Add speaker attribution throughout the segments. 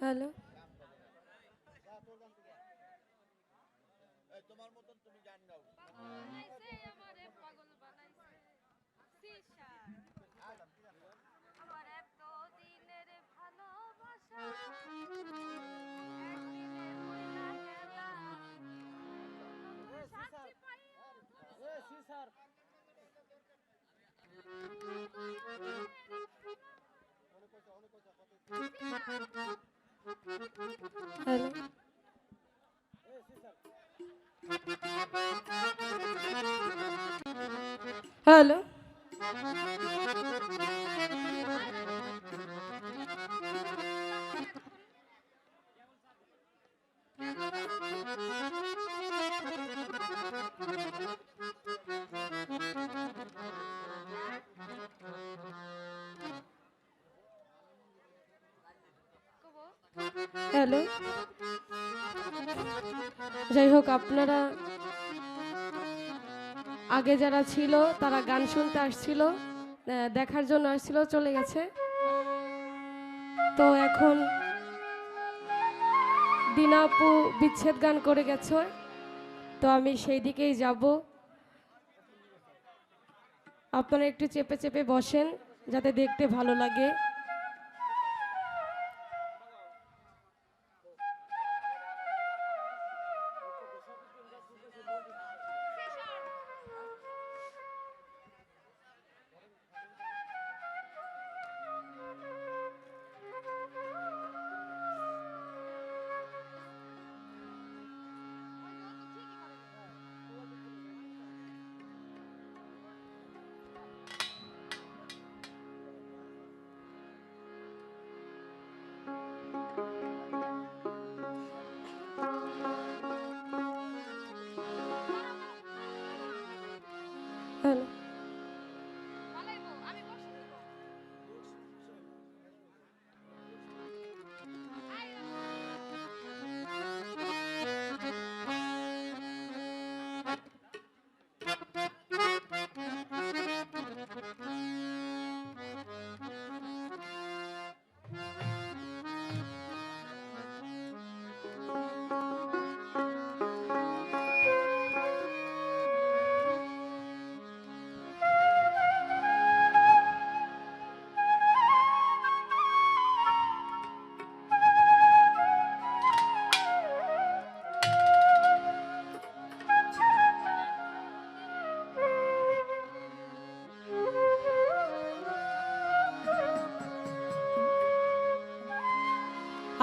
Speaker 1: Hello,
Speaker 2: তোমার মতন তুমি গান গাও।
Speaker 3: আমার এত দিনের ভালোবাসা
Speaker 1: হ্যালো, হ্যালো। হ্যালো, যাই হোক, আপনারা আগে যারা ছিল তারা গান শুনতে আসছিল, দেখার জন্য আসছিল, চলে গেছে। তো এখন দিনাপু বিচ্ছেদ গান করে গেছে, তো আমি সেই দিকেই যাব। আপনারা একটু চেপে চেপে বসেন যাতে দেখতে ভালো লাগে। হ্যালো,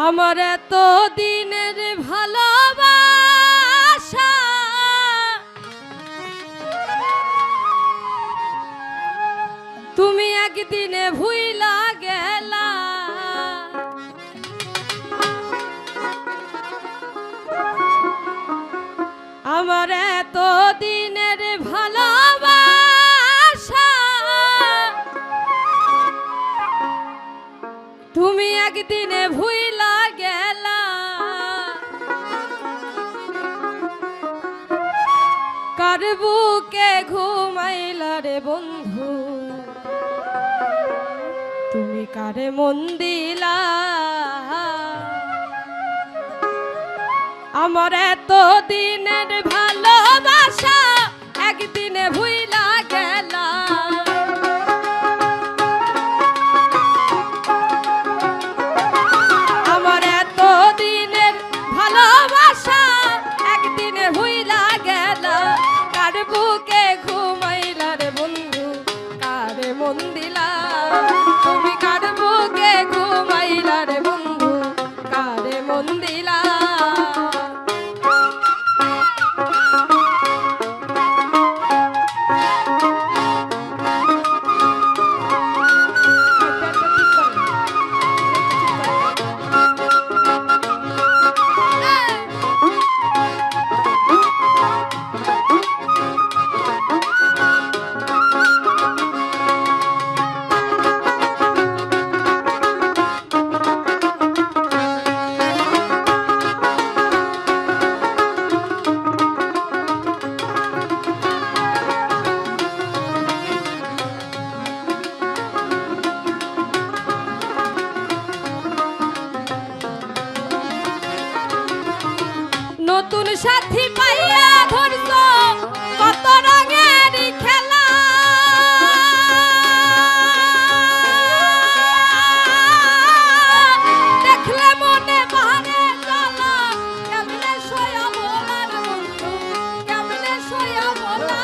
Speaker 1: আমার এত দিনের ভালোবাসা তুমি একদিনে ভুইলা গেলা। আমার এত দিনের ভালোবাসা তুমি একদিনে ভুইলা গেলা। কার বুকে ঘুমাইলা রে বন্ধু, তুমি কারে মন দিলা। আমার এত দিনের ভালোবাসা একদিনে ভুইলা গেলা। আমার এত দিনের ভালোবাসা একদিনে ভুইলা গেলা। কার বুকে ঘুমাইলা রে বন্ধু, কারে মন দিলা। তুমি কার বুকে ঘুমাইলা রে বন্ধু, কারে মন দিলা।
Speaker 2: সাথী পাইয়া ধরছ কত রঙেরই খেলা দেখলে মনে বাহারে জ্বালা কেমনে সয়া বলার বন্ধু কেমনে সয়া বলা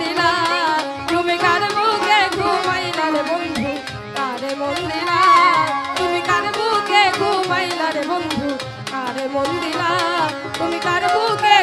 Speaker 1: দিলা তুমি কার বুকে ঘুমাইলা রে বন্ধু কারে মন দিলা তুমি কার বুকে ঘুমাইলা রে বন্ধু কারে মন দিলা তুমি কার বুকে